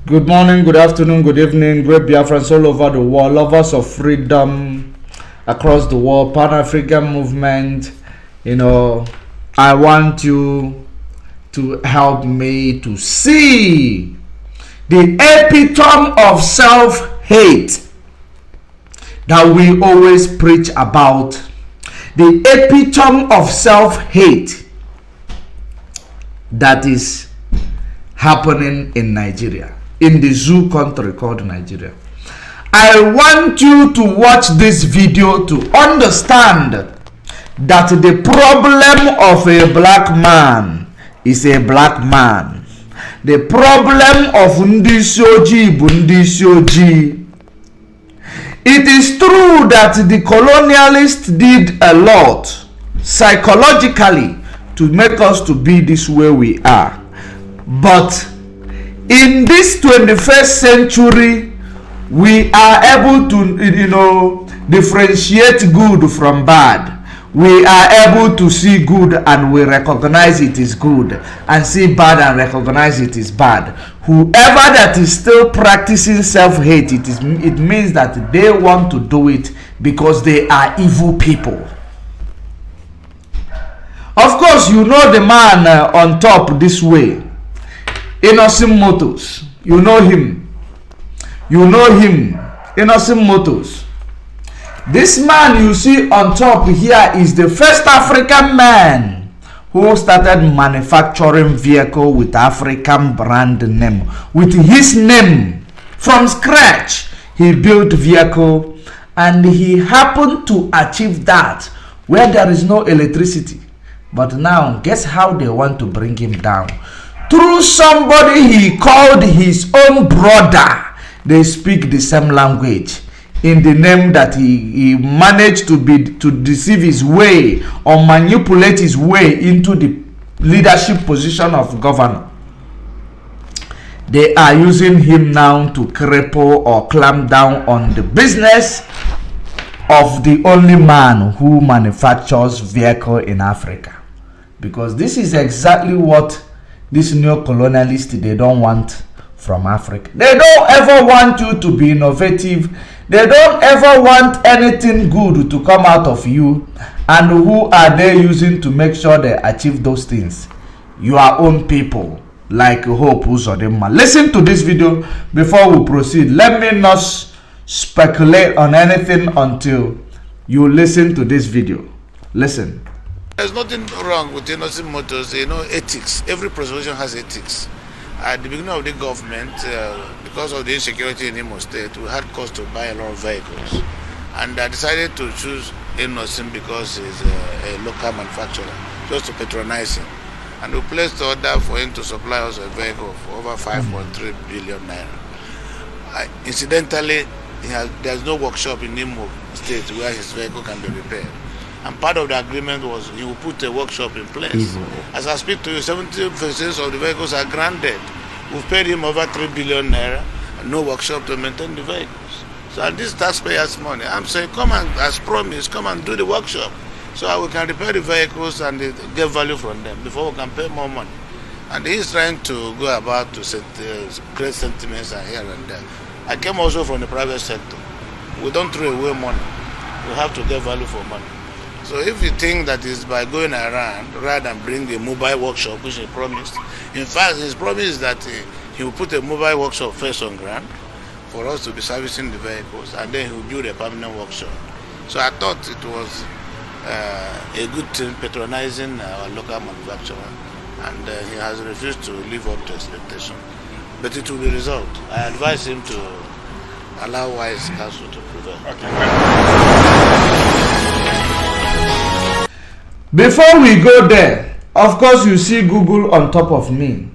Good morning, good afternoon, good evening, great Biafrans all over the world, lovers of freedom across the world, Pan-African movement. I want you to help me to see the epitome of self-hate that we always preach about. The epitome of self-hate that is happening in Nigeria, in the zoo country called Nigeria. I want you to watch this video to understand that the problem of a black man is a black man. The problem of Ndisi Ojii bụ Ndisi Ojii. It is true that the colonialists did a lot psychologically to make us to be this way we are. But in this 21st century, we are able to, differentiate good from bad. We are able to see good and we recognize it is good, and see bad and recognize it is bad. Whoever that is still practicing self-hate, it means that they want to do it because they are evil people. Of course, you know the man on top this way, Innocent Motors. You know him. Innocent Motors. This man you see on top here is the first African man who started manufacturing vehicle with African brand name. With his name from scratch, he built vehicle, and he happened to achieve that where there is no electricity. But now, guess how they want to bring him down? Through somebody he called his own brother. They speak the same language in the name that he managed to deceive his way or manipulate his way into the leadership position of governor. They are using him now to cripple or clamp down on the business of the only man who manufactures vehicle in Africa. Because this is exactly what these neo-colonialists, they don't want from Africa. They don't ever want you to be innovative. They don't ever want anything good to come out of you. And who are they using to make sure they achieve those things? Your own people, like Hope Uzodinma. Listen to this video before we proceed. Let me not speculate on anything until you listen to this video. Listen. There's nothing wrong with Innocent Motors, ethics. Every profession has ethics. At the beginning of the government, because of the insecurity in Imo State, we had cost to buy a lot of vehicles. And I decided to choose Innocent because he's a local manufacturer, just to patronize him. And we placed the order for him to supply us a vehicle for over 5.3 billion naira. Incidentally, there's no workshop in Imo State where his vehicle can be repaired. And part of the agreement was he will put a workshop in place. As I speak to you, 70% of the vehicles are granted. We've paid him over 3 billion naira and no workshop to maintain the vehicles. So this taxpayers' money, I'm saying, come and, as promised, come and do the workshop so that we can repair the vehicles and get value from them before we can pay more money. And he's trying to go about to create sentiments here and there. I came also from the private sector. We don't throw away money. We have to get value for money. So if you think that is by going around rather than bring a mobile workshop, which he promised, in fact his promise is that he will put a mobile workshop first on ground for us to be servicing the vehicles, and then he will build a permanent workshop. So I thought it was a good thing patronizing our local manufacturer, and he has refused to live up to expectation. But it will be resolved. I advise him to allow wise counsel to prevail. Before we go there, of course you see Google on top of me.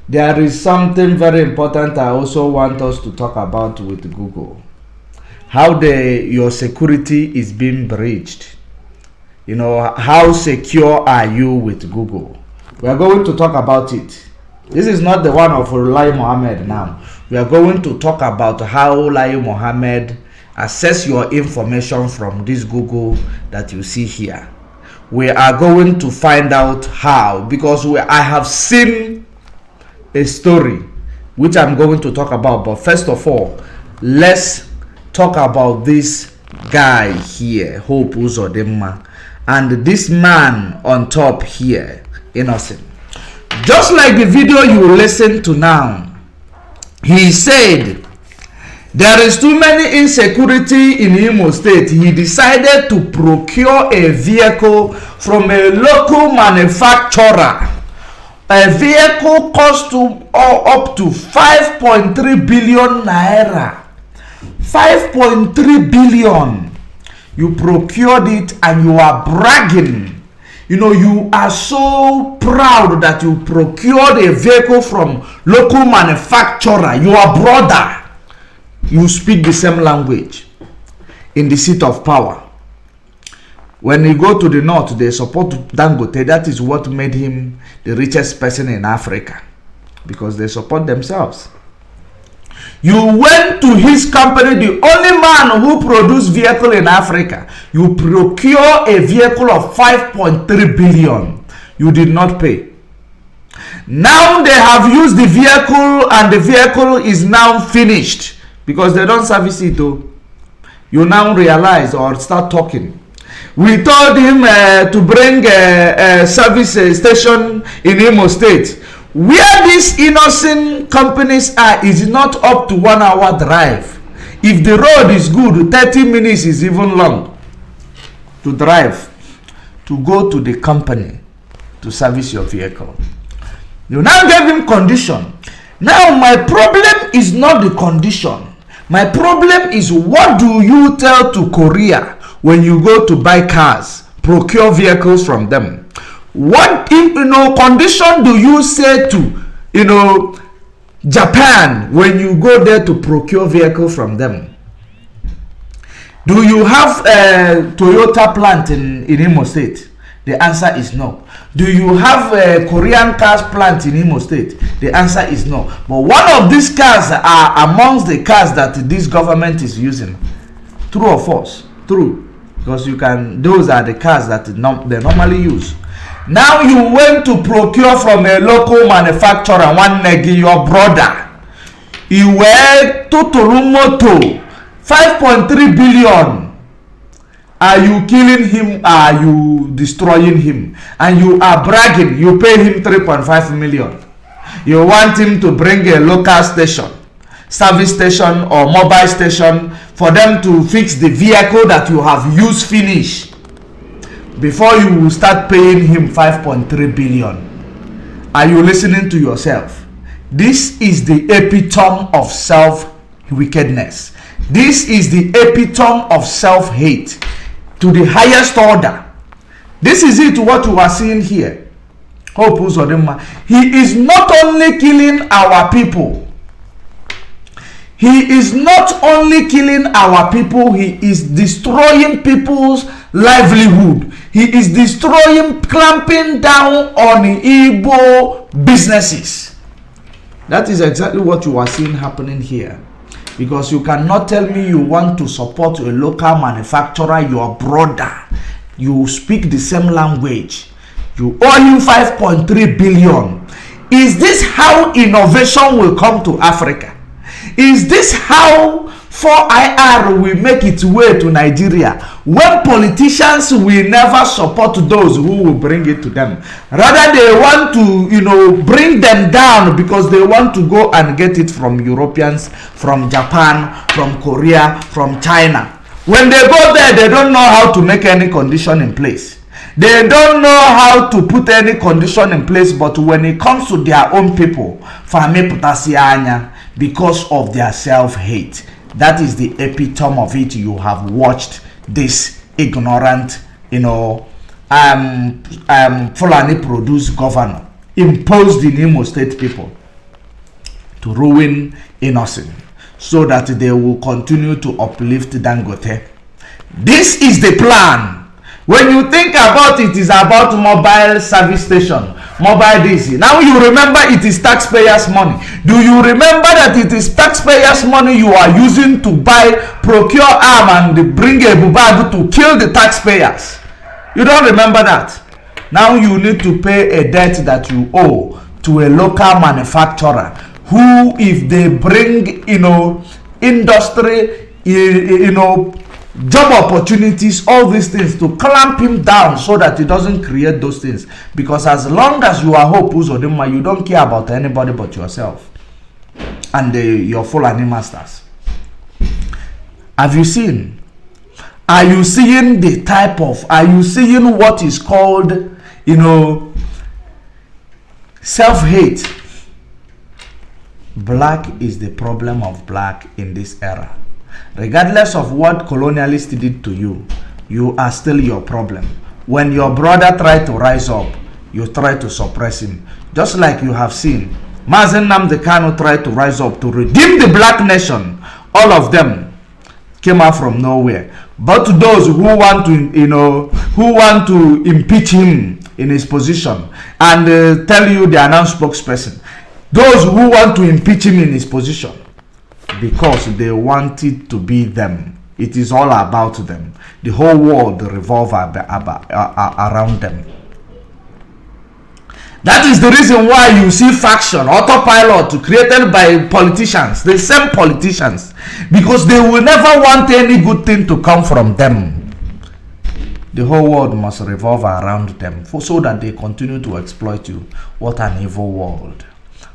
There is something very important I also want us to talk about with Google. How your security is being breached. How secure are you with Google? We are going to talk about it. This is not the one of Lai Mohammed now. We are going to talk about how Lai Mohammed access your information from this Google that you see here. We are going to find out how, because I have seen a story which I'm going to talk about. But first of all, let's talk about this guy here, Hope Uzodimma, and this man on top here, Innocent. Just like the video you listen to now, he said there is too many insecurity in Imo State. He decided to procure a vehicle from a local manufacturer. A vehicle cost up to 5.3 billion naira. 5.3 billion. You procured it and you are bragging. You know, you are so proud that you procured a vehicle from local manufacturer. Your brother. You speak the same language in the seat of power. When you go to the north, they support Dangote. That is what made him the richest person in Africa, because they support themselves. You went to his company, the only man who produced vehicle in Africa. You procure a vehicle of 5.3 billion. You did not pay. Now they have used the vehicle and the vehicle is now finished because they don't service it though. You now realize or start talking. We told him to bring a service station in Imo State. Where these innocent companies are is not up to 1 hour drive. If the road is good, 30 minutes is even long to drive to go to the company to service your vehicle. You now gave him condition. Now my problem is not the condition. My problem is, what do you tell to Korea when you go to buy cars, procure vehicles from them? What condition do you say to Japan when you go there to procure vehicle from them? Do you have a Toyota plant in Imo State? The answer is no. Do you have a Korean cars plant in Imo State? The answer is no. But one of these cars are amongst the cars that this government is using. True or false? True. Because those are the cars that they normally use. Now you went to procure from a local manufacturer, one negi, your brother. You were Totoromoto, 5.3 billion. Are you killing him? Are you destroying him? And you are bragging. You pay him 3.5 million. You want him to bring a local station, service station or mobile station for them to fix the vehicle that you have used finish before you will start paying him 5.3 billion. Are you listening to yourself? This is the epitome of self-wickedness. This is the epitome of self-hate to the highest order. This is it, what you are seeing here. Hope Uzodimma. He is not only killing our people. He is not only killing our people, he is destroying people's livelihood. He is destroying, clamping down on igbo businesses. That is exactly what you are seeing happening here. Because you cannot tell me you want to support a local manufacturer, your brother. You speak the same language. You owe him 5.3 billion. Is this how innovation will come to Africa? Is this how 4IR will make its way to Nigeria, when politicians will never support those who will bring it to them? Rather, they want to, bring them down because they want to go and get it from Europeans, from Japan, from Korea, from China. When they go there, they don't know how to make any condition in place. They don't know how to put any condition in place, but when it comes to their own people, because of their self-hate. That is the epitome of it. You have watched this ignorant, Fulani produced governor imposed the Imo State people to ruin innocent, so that they will continue to uplift Dangote. This is the plan. When you think about it, is about mobile service station, mobile DC. Now you remember it is taxpayers' money. Do you remember that it is taxpayers' money you are using to procure arm and bring a bubag to kill the taxpayers? You don't remember that. Now you need to pay a debt that you owe to a local manufacturer who, if they bring, industry, job opportunities, all these things, to clamp him down so that he doesn't create those things. Because as long as you are Hope Uzodinma, you don't care about anybody but yourself and your Fulani masters. Have you seen? Are you seeing the type of, are you seeing what is called, self-hate? Black is the problem of black in this era. Regardless of what colonialists did to you, you are still your problem. When your brother tried to rise up, you try to suppress him. Just like you have seen, Mazen Nnamdi Kanu tried to rise up to redeem the black nation. All of them came out from nowhere. But to those who want to, impeach him in his position and tell you they are now spokesperson, those who want to impeach him in his position, because they want it to be them. It is all about them. The whole world revolves around them. That is the reason why you see faction, autopilot created by politicians, the same politicians, because they will never want any good thing to come from them. The whole world must revolve around them so that they continue to exploit you. What an evil world.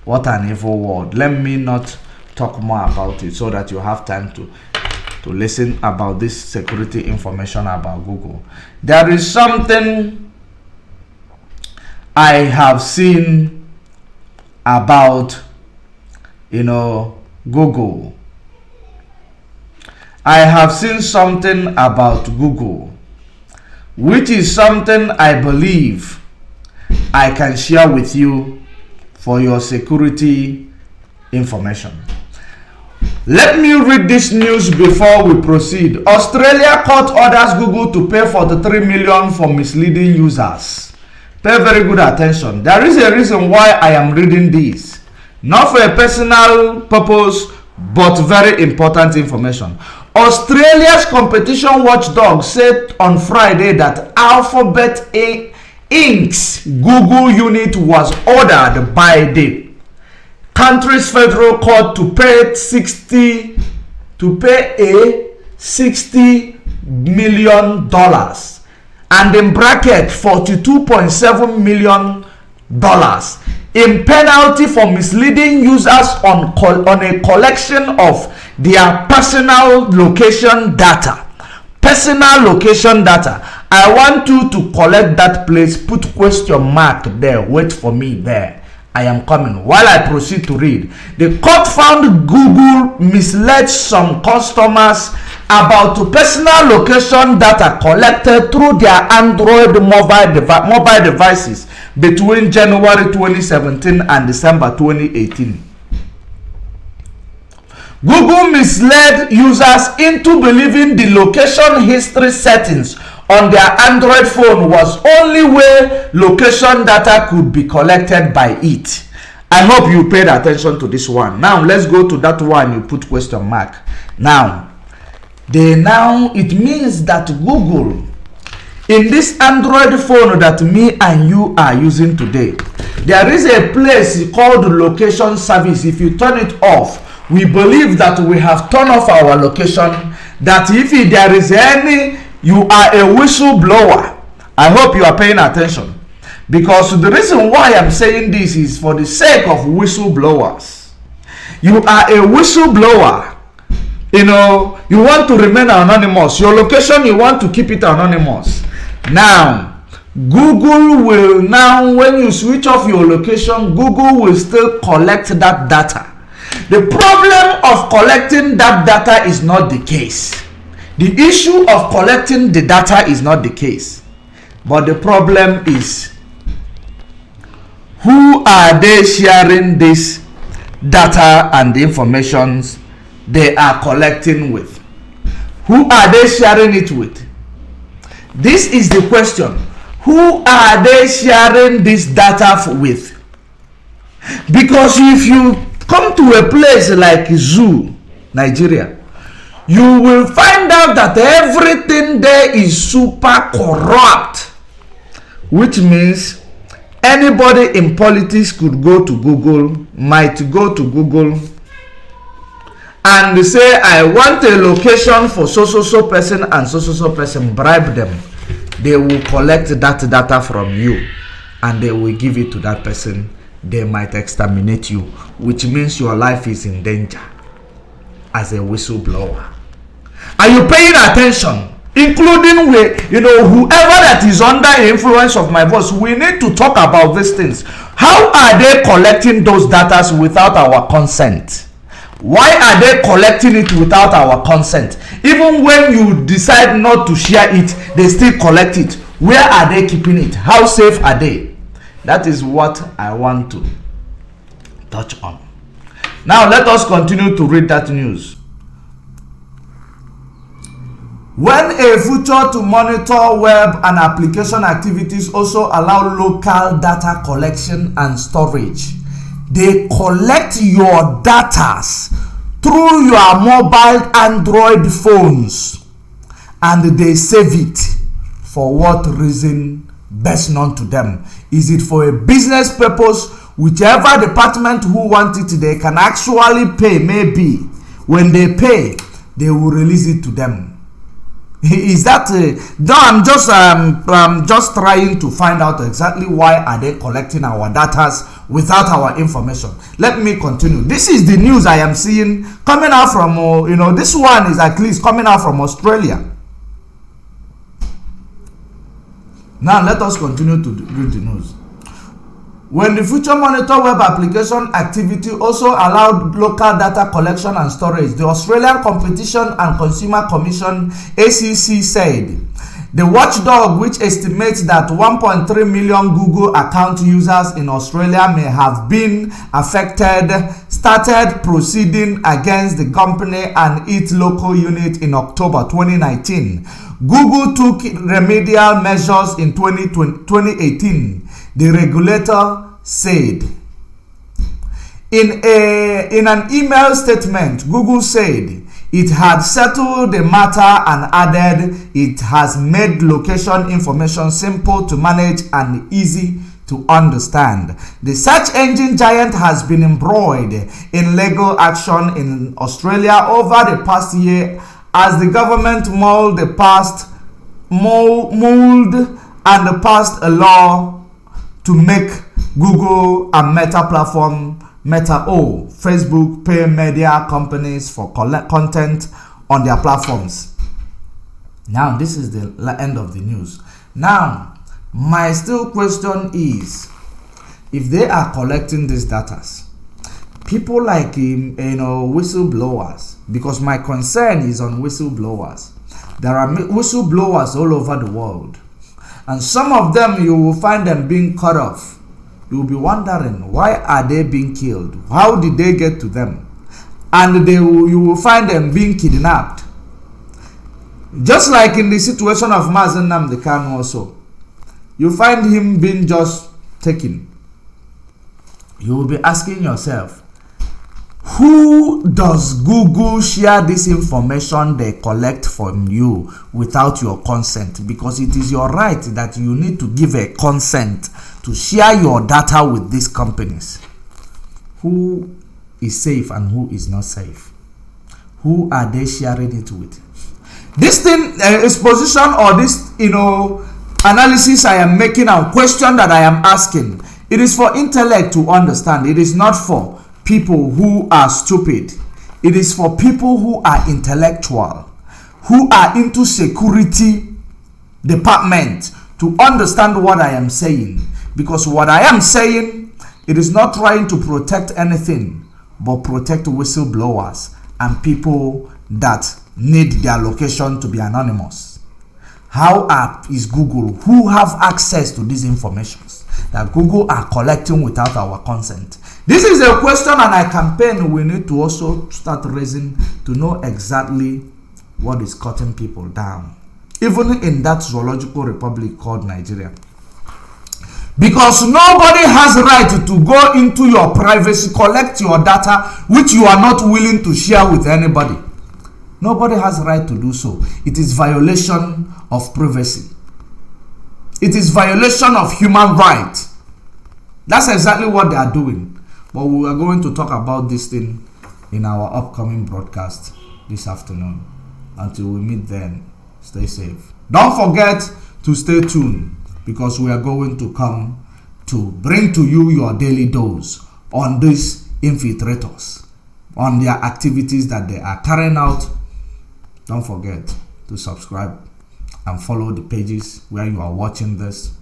What an evil world. Let me not talk more about it so that you have time to listen about this security information about Google. There is something I have seen about Google. I have seen something about Google, which is something I believe I can share with you for your security information. Let me read this news before we proceed. Australia court orders Google to pay 43 million for misleading users. Pay very good attention. There is a reason why I am reading this. Not for a personal purpose, but very important information. Australia's competition watchdog said on Friday that Alphabet Inc.'s Google unit was ordered by the country's federal court to pay $60 million, and in bracket $42.7 million in penalty for misleading users on a collection of their personal location data. I want you to collect that place. Put question mark there. Wait for me there. I am coming. While I proceed to read, the court found Google misled some customers about personal location data collected through their Android mobile devices between January 2017 and December 2018. Google misled users into believing the location history settings on their Android phone was only where location data could be collected by it. I hope you paid attention to this one. Now let's go to that one you put question mark. Now it means that Google, in this Android phone that me and you are using today, there is a place called location service. If you turn it off, we believe that we have turned off our location, that if there is any, you are a whistleblower. I hope you are paying attention, because the reason why I'm saying this is for the sake of whistleblowers. You are a whistleblower. You want to remain anonymous. Your location, you want to keep it anonymous. Now, Google will now, when you switch off your location, Google will still collect that data. The problem of collecting that data is not the case. The issue of collecting the data is not the case. But the problem is, who are they sharing this data and the information they are collecting with? Who are they sharing it with? This is the question. Who are they sharing this data with? Because if you come to a place like Zoo, Nigeria, you will find out that everything there is super corrupt, which means Anybody in politics could go to Google, might go to Google and say, I want a location for so person and so person, bribe them. They will collect that data from you and they will give it to that person. They might exterminate you, which means your life is in danger as a whistleblower. Are you paying attention? Including with, whoever that is under influence of my voice. We need to talk about these things. How are they collecting those data without our consent? Why are they collecting it without our consent? Even when you decide not to share it, they still collect it. Where are they keeping it? How safe are they? That is what I want to touch on. Now let us continue to read that news. When a feature to monitor web and application activities also allow local data collection and storage. They collect your data through your mobile Android phones and they save it. For what reason? Best known to them. Is it for a business purpose? Whichever department who want it, they can actually pay. Maybe when they pay, they will release it to them. Is that no? I'm just trying to find out exactly why are they collecting our data without our information. Let me continue. This is the news I am seeing coming out from this one is at least coming out from Australia. Now let us continue to read the news. When the Future Monitor web application activity also allowed local data collection and storage, the Australian Competition and Consumer Commission ACC said the watchdog, which estimates that 1.3 million Google account users in Australia may have been affected, started proceeding against the company and its local unit in October 2019. Google took remedial measures in 2018. The regulator said. In an email statement, Google said it had settled the matter and added it has made location information simple to manage and easy to understand. The search engine giant has been embroiled in legal action in Australia over the past year as the government mold and passed a law to make Google and Meta platform Facebook pay media companies for content on their platforms. Now this is the end of the news. Now my still question is, if they are collecting these data, people like whistleblowers, because my concern is on whistleblowers. There are whistleblowers all over the world. And some of them, you will find them being cut off. You will be wondering, why are they being killed? How did they get to them? And you will find them being kidnapped. Just like in the situation of Mazen Nnamdi Kanu also. You find him being just taken. You will be asking yourself, who does Google share this information they collect from you without your consent? Because it is your right that you need to give a consent to share your data with these companies. Who is safe and who is not safe? Who are they sharing it with? This thing, exposition or this, analysis I am making and question that I am asking, it is for intellect to understand. It is not for people who are stupid. It is for people who are intellectual, who are into security department to understand what I am saying. Because what I am saying, it is not trying to protect anything, but protect whistleblowers and people that need their location to be anonymous. How is Google, who have access to these informations that Google are collecting without our consent? This is a question and a campaign we need to also start raising to know exactly what is cutting people down, even in that zoological republic called Nigeria. Because nobody has right to go into your privacy, collect your data, which you are not willing to share with anybody. Nobody has right to do so. It is violation of privacy. It is violation of human rights. That's exactly what they are doing. But we are going to talk about this thing in our upcoming broadcast this afternoon. Until we meet then, stay safe. Don't forget to stay tuned, because we are going to come to bring to you your daily dose on these infiltrators, on their activities that they are carrying out. Don't forget to subscribe and follow the pages where you are watching this.